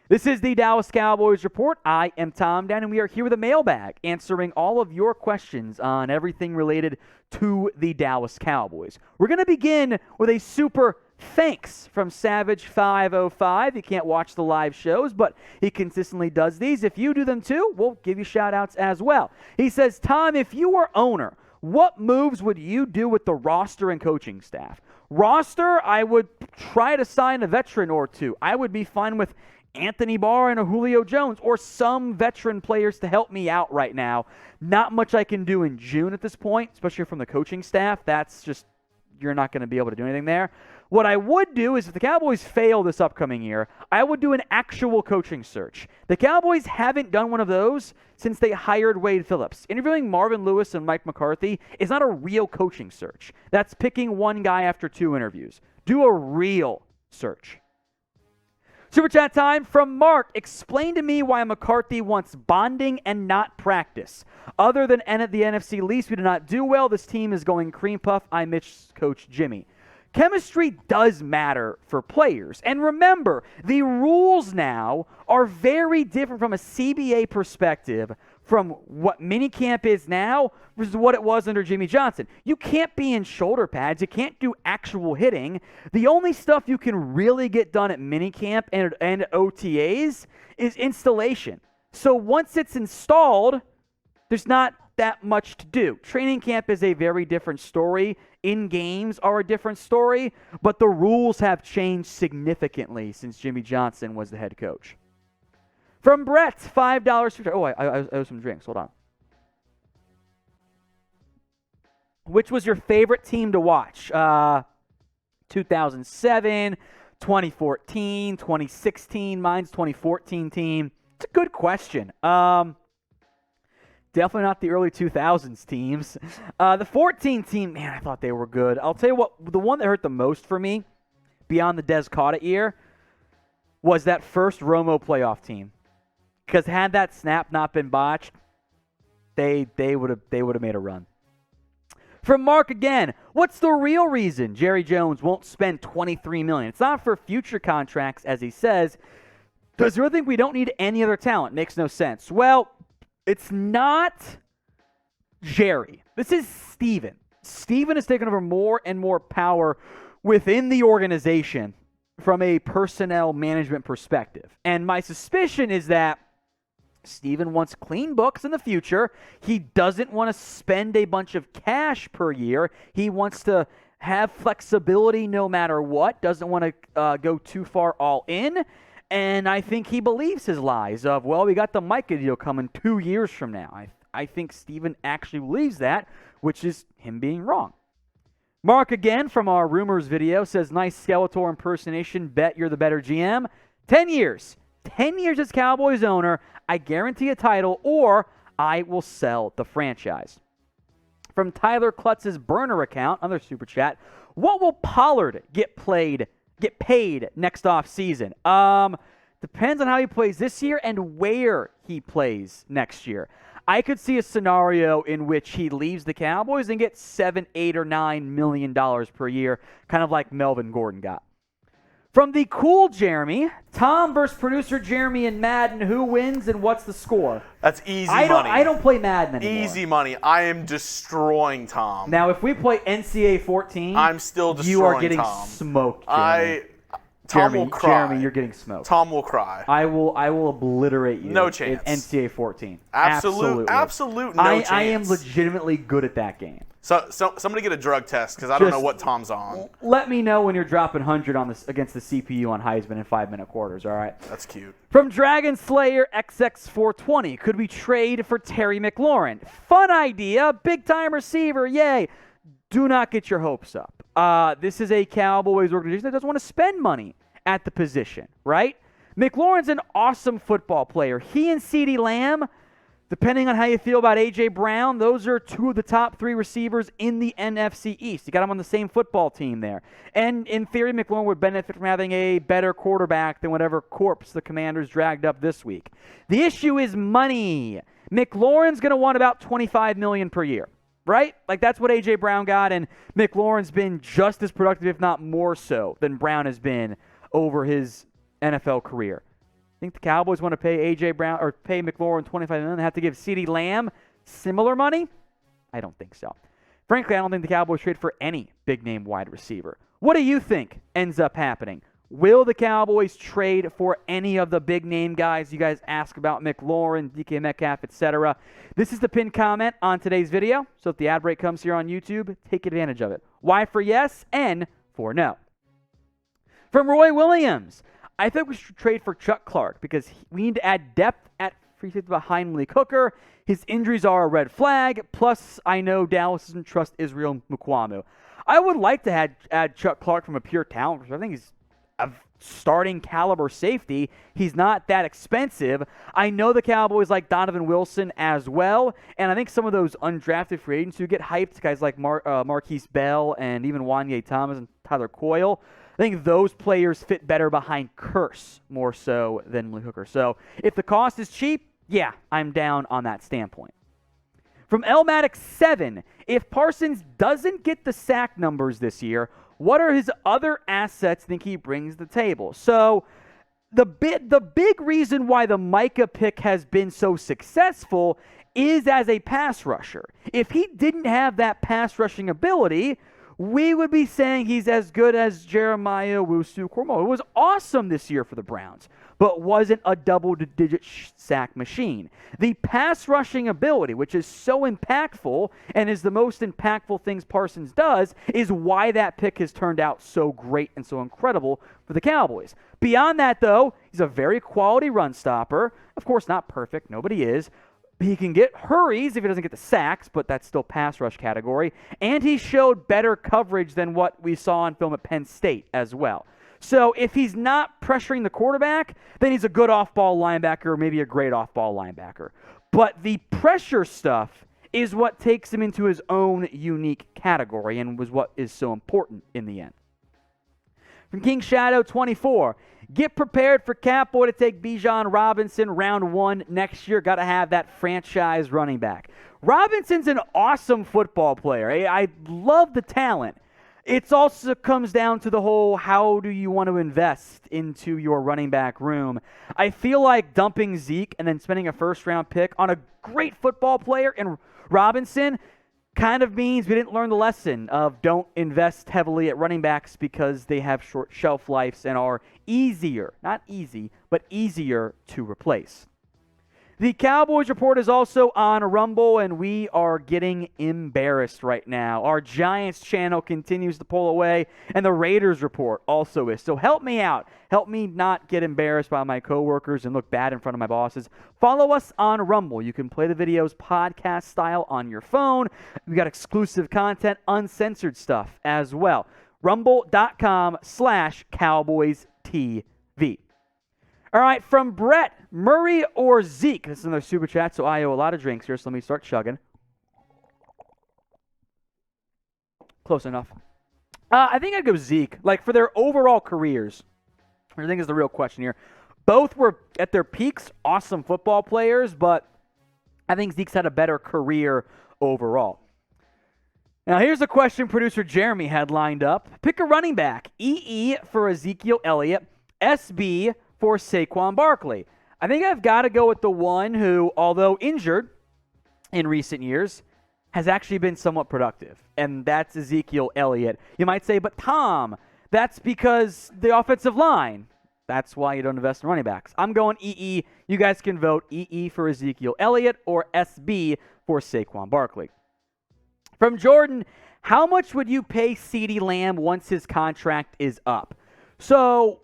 This is the Dallas Cowboys Report. I am Tom Downey, and we are here with a mailbag answering all of your questions on everything related to the Dallas Cowboys. We're going to begin with a super thanks from Savage505. He can't watch the live shows, but he consistently does these. If you do them too, we'll give you shout-outs as well. He says, Tom, if you were owner, what moves would you do with the roster and coaching staff? Roster, I would try to sign a veteran or two. I would be fine with Anthony Barr and a Julio Jones or some veteran players to help me out right now. Not much I can do in June at this point, especially from the coaching staff. That's just, you're not going to be able to do anything there. What I would do is if the Cowboys fail this upcoming year, I would do an actual coaching search. The Cowboys haven't done one of those since they hired Wade Phillips. Interviewing Marvin Lewis and Mike McCarthy is not a real coaching search. That's picking one guy after two interviews. Do a real search. Super chat time from Mark. Explain to me why McCarthy wants bonding and not practice. Other than the NFC least, we do not do well. This team is going cream puff. I miss Coach Jimmy. Chemistry does matter for players. And remember, the rules now are very different from a CBA perspective from what minicamp is now versus what it was under Jimmy Johnson. You can't be in shoulder pads. You can't do actual hitting. The only stuff you can really get done at minicamp and OTAs is installation. So once it's installed, there's not that much to do. Training camp is a very different story. In games are a different story, but the rules have changed significantly since Jimmy Johnson was the head coach. From Brett, $5. Oh, I owe some drinks. Hold on. Which was your favorite team to watch? 2007, 2014, 2016. Mine's 2014 team. It's a good question. Definitely not the early 2000s teams. The 14 team, man, I thought they were good. I'll tell you what, the one that hurt the most for me, beyond the Des Cauda year, was that first Romo playoff team. Because had that snap not been botched, they would have made a run. From Mark again, what's the real reason Jerry Jones won't spend $23 million? It's not for future contracts, as he says. Does he really think we don't need any other talent? Makes no sense. Well, it's not Jerry. This is Steven. Steven has taken over more and more power within the organization from a personnel management perspective. And my suspicion is that Steven wants clean books in the future. He doesn't want to spend a bunch of cash per year. He wants to have flexibility no matter what. Doesn't want to go too far all in. And I think he believes his lies of, well, we got the Micah deal coming 2 years from now. I think Steven actually believes that, which is him being wrong. Mark, again, from our rumors video, says, nice Skeletor impersonation. Bet you're the better GM. 10 years. 10 years as Cowboys owner. I guarantee a title, or I will sell the franchise. From Tyler Klutz's burner account, another super chat, what will Pollard get paid next offseason? Depends on how he plays this year and where he plays next year. I could see a scenario in which he leaves the Cowboys and gets $7, $8, or $9 million per year, kind of like Melvin Gordon got. From the cool Jeremy, Tom versus producer Jeremy in Madden, who wins and what's the score? That's easy money. I don't play Madden anymore. Easy money. I am destroying Tom. Now, if we play NCAA 14, I'm still destroying you are getting Tom. Smoked, Jeremy. Tom will cry. Jeremy, you're getting smoked. Tom will cry. I will obliterate you. No chance. In NCAA 14. Absolute no chance. I am legitimately good at that game. So somebody get a drug test because I don't know what Tom's on. Let me know when you're dropping 100 against the CPU on Heisman in 5-minute quarters, all right? That's cute. From Dragon Slayer XX420, could we trade for Terry McLaurin? Fun idea, big-time receiver, yay. Do not get your hopes up. This is a Cowboys organization that doesn't want to spend money at the position, right? McLaurin's an awesome football player. He and CeeDee Lamb, depending on how you feel about A.J. Brown, those are two of the top three receivers in the NFC East. You got them on the same football team there. And in theory, McLaurin would benefit from having a better quarterback than whatever corpse the Commanders dragged up this week. The issue is money. McLaurin's going to want about $25 million per year, right? Like that's what A.J. Brown got, and McLaurin's been just as productive, if not more so, than Brown has been over his NFL career. Think the Cowboys want to pay A.J. Brown or pay McLaurin $25 million? They have to give CeeDee Lamb similar money? I don't think so. Frankly, I don't think the Cowboys trade for any big-name wide receiver. What do you think ends up happening? Will the Cowboys trade for any of the big-name guys you guys ask about, McLaurin, DK Metcalf, etc.? This is the pinned comment on today's video, so if the ad break comes here on YouTube, take advantage of it. Y for yes, N for no. From Roy Williams, I think we should trade for Chuck Clark because we need to add depth at free safety behind Malik Hooker. His injuries are a red flag, plus I know Dallas doesn't trust Israel Mukuamu. I would like to add Chuck Clark from a pure talent perspective. I think he's a starting caliber safety. He's not that expensive. I know the Cowboys like Donovan Wilson as well, and I think some of those undrafted free agents who get hyped, guys like Marquise Bell and even Wanye Thomas and Tyler Coyle, I think those players fit better behind Curse more so than Malik Hooker. So if the cost is cheap, yeah, I'm down on that standpoint. From Elmatic7, if Parsons doesn't get the sack numbers this year, what are his other assets think he brings to the table? So the big reason why the Micah pick has been so successful is as a pass rusher. If he didn't have that pass rushing ability, we would be saying he's as good as Jeremiah Wusu-Koroma. It was awesome this year for the Browns, but wasn't a double-digit sack machine. The pass rushing ability, which is so impactful and is the most impactful things Parsons does, is why that pick has turned out so great and so incredible for the Cowboys. Beyond that, though, he's a very quality run stopper. Of course, not perfect. Nobody is. He can get hurries if he doesn't get the sacks, but that's still pass rush category. And he showed better coverage than what we saw on film at Penn State as well. So if he's not pressuring the quarterback, then he's a good off-ball linebacker or maybe a great off-ball linebacker. But the pressure stuff is what takes him into his own unique category and was what is so important in the end. From King Shadow 24, get prepared for Catboy to take Bijan Robinson round 1 next year. Got to have that franchise running back. Robinson's an awesome football player. I love the talent. It also comes down to the whole how do you want to invest into your running back room. I feel like dumping Zeke and then spending a first-round pick on a great football player in Robinson kind of means we didn't learn the lesson of don't invest heavily at running backs because they have short shelf lives and are easier, not easy, but easier to replace. The Cowboys Report is also on Rumble, and we are getting embarrassed right now. Our Giants channel continues to pull away, and the Raiders Report also is. So help me out. Help me not get embarrassed by my coworkers and look bad in front of my bosses. Follow us on Rumble. You can play the videos podcast style on your phone. We got exclusive content, uncensored stuff as well. Rumble.com/CowboysTV. All right, from Brett, Murray or Zeke? This is another super chat, so I owe a lot of drinks here, so let me start chugging. Close enough. I think I'd go Zeke. Like, for their overall careers, I think is the real question here. Both were, at their peaks, awesome football players, but I think Zeke's had a better career overall. Now, here's a question producer Jeremy had lined up. Pick a running back. EE for Ezekiel Elliot. SB for Saquon Barkley. I think I've got to go with the one who, although injured in recent years, has actually been somewhat productive, and that's Ezekiel Elliott. You might say, but Tom, that's because the offensive line. That's why you don't invest in running backs. I'm going EE. You guys can vote EE for Ezekiel Elliott or SB for Saquon Barkley. From Jordan, how much would you pay CeeDee Lamb once his contract is up? So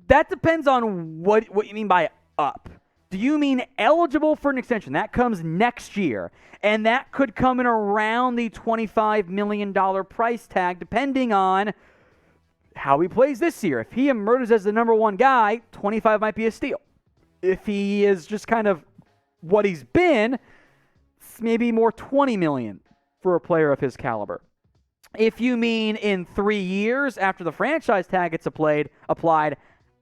that depends on what you mean by up. Do you mean eligible for an extension? That comes next year, and that could come in around the $25 million price tag, depending on how he plays this year. If he emerges as the number one guy, 25 might be a steal. If he is just kind of what he's been, it's maybe more $20 million for a player of his caliber. If you mean in 3 years after the franchise tag gets applied,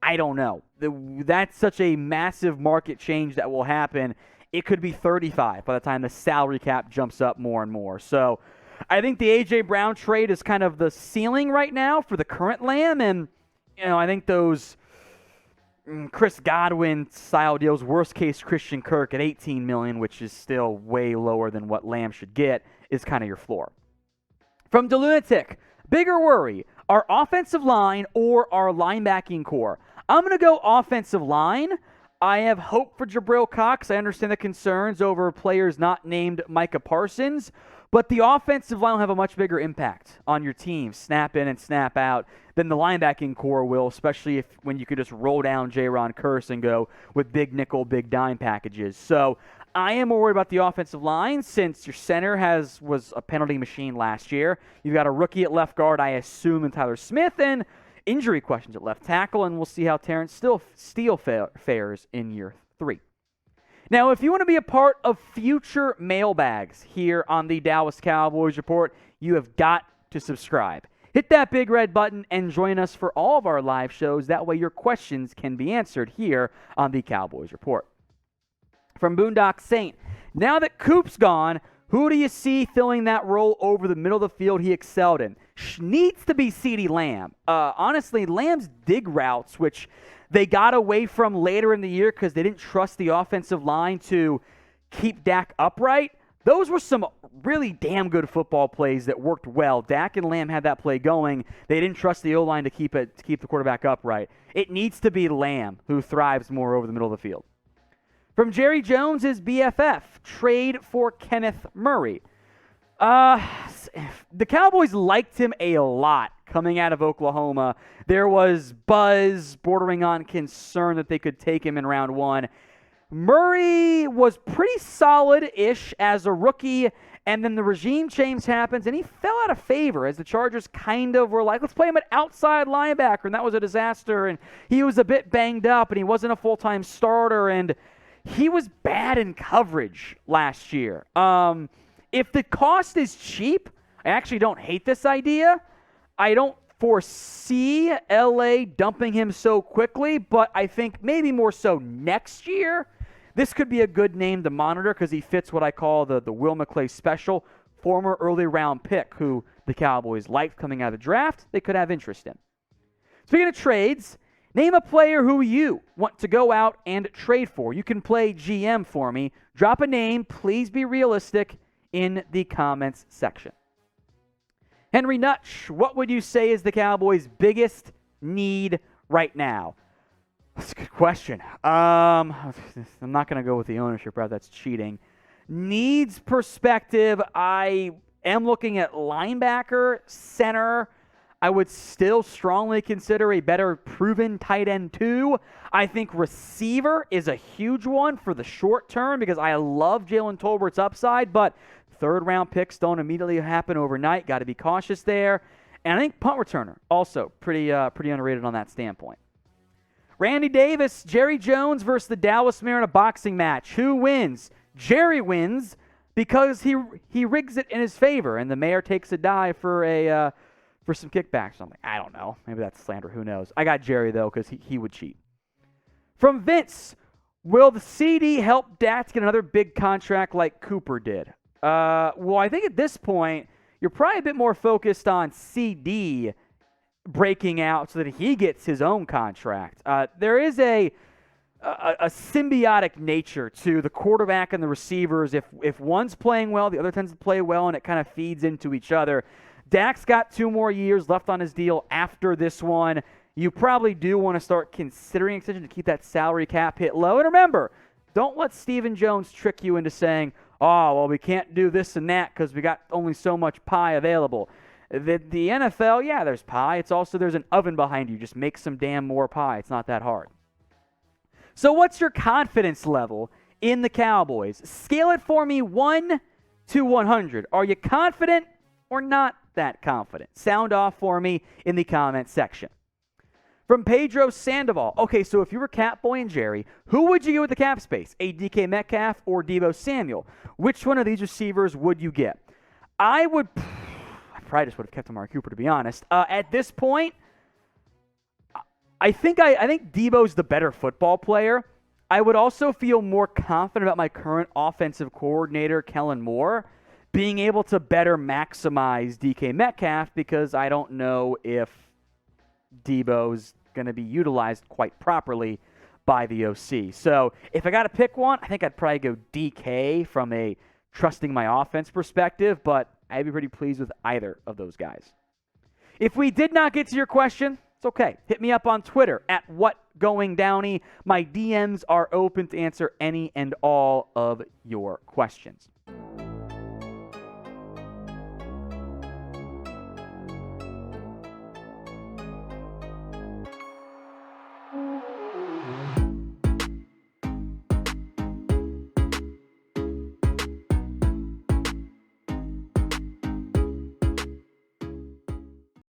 I don't know. That's such a massive market change that will happen. It could be 35 by the time the salary cap jumps up more and more. So I think the A.J. Brown trade is kind of the ceiling right now for the current Lamb. And, I think those Chris Godwin style deals, worst case Christian Kirk at $18 million, which is still way lower than what Lamb should get, is kind of your floor. From DeLunatic, bigger worry, our offensive line or our linebacking core? I'm going to go offensive line. I have hope for Jabril Cox. I understand the concerns over players not named Micah Parsons, but the offensive line will have a much bigger impact on your team, snap in and snap out, than the linebacking core will, especially when you can just roll down Jaron Kearse and go with big nickel, big dime packages. So I am more worried about the offensive line since your center was a penalty machine last year. You've got a rookie at left guard, I assume, in Tyler Smith, and injury questions at left tackle, and we'll see how Terrence Steele fares in year 3. Now, if you want to be a part of future mailbags here on the Dallas Cowboys Report, you have got to subscribe. Hit that big red button and join us for all of our live shows. That way your questions can be answered here on the Cowboys Report. From Boondock Saint, now that Coop's gone, who do you see filling that role over the middle of the field he excelled in? Needs to be CeeDee Lamb. Honestly, Lamb's dig routes, which they got away from later in the year because they didn't trust the offensive line to keep Dak upright. Those were some really damn good football plays that worked well. Dak and Lamb had that play going. They didn't trust the O-line to keep the quarterback upright. It needs to be Lamb who thrives more over the middle of the field. From Jerry Jones is BFF, trade for Kenneth Murray. The Cowboys liked him a lot coming out of Oklahoma. There was buzz bordering on concern that they could take him in round 1. Murray was pretty solid-ish as a rookie, and then the regime change happens, and he fell out of favor as the Chargers kind of were like, let's play him at outside linebacker, and that was a disaster, and he was a bit banged up, and he wasn't a full-time starter, and he was bad in coverage last year. If the cost is cheap, I actually don't hate this idea. I don't foresee LA dumping him so quickly, but I think maybe more so next year. This could be a good name to monitor because he fits what I call the Will McClay special, former early round pick who the Cowboys liked coming out of the draft. They could have interest in. Speaking of trades, name a player who you want to go out and trade for. You can play GM for me. Drop a name. Please be realistic in the comments section. Henry Nutch, what would you say is the Cowboys' biggest need right now? That's a good question. I'm not going to go with the ownership route. That's cheating. Needs perspective, I am looking at linebacker, center. I would still strongly consider a better proven tight end too. I think receiver is a huge one for the short term because I love Jalen Tolbert's upside, but third-round picks don't immediately happen overnight. Got to be cautious there. And I think punt returner also pretty underrated on that standpoint. Randy Davis, Jerry Jones versus the Dallas Mayor in a boxing match. Who wins? Jerry wins because he rigs it in his favor, and the Mayor takes a dive for some kickback or something. I don't know. Maybe that's slander. Who knows? I got Jerry, though, because he would cheat. From Vince, will the CD help Dak get another big contract like Cooper did? Well, I think at this point, you're probably a bit more focused on CD breaking out so that he gets his own contract. There is a symbiotic nature to the quarterback and the receivers. If one's playing well, the other tends to play well, and it kind of feeds into each other. Dak's got 2 more years left on his deal after this one. You probably do want to start considering extension to keep that salary cap hit low. And remember, don't let Stephen Jones trick you into saying, oh, well, we can't do this and that because we got only so much pie available. The NFL, yeah, there's pie. It's also there's an oven behind you. Just make some damn more pie. It's not that hard. So what's your confidence level in the Cowboys? Scale it for me 1 to 100. Are you confident or not that confident? Sound off for me in the comment section. From Pedro Sandoval. Okay, so if you were Catboy and Jerry, who would you get with the cap space? A DK Metcalf or Deebo Samuel? Which one of these receivers would you get? I probably just would have kept Amari Cooper, to be honest. At this point, I think Deebo's the better football player. I would also feel more confident about my current offensive coordinator, Kellen Moore, being able to better maximize DK Metcalf because I don't know if Deebo's going to be utilized quite properly by the OC. So if I got to pick one, I think I'd probably go DK from a trusting my offense perspective, but I'd be pretty pleased with either of those guys. If we did not get to your question, it's okay. Hit me up on Twitter at whatgoingdowney. My DMs are open to answer any and all of your questions.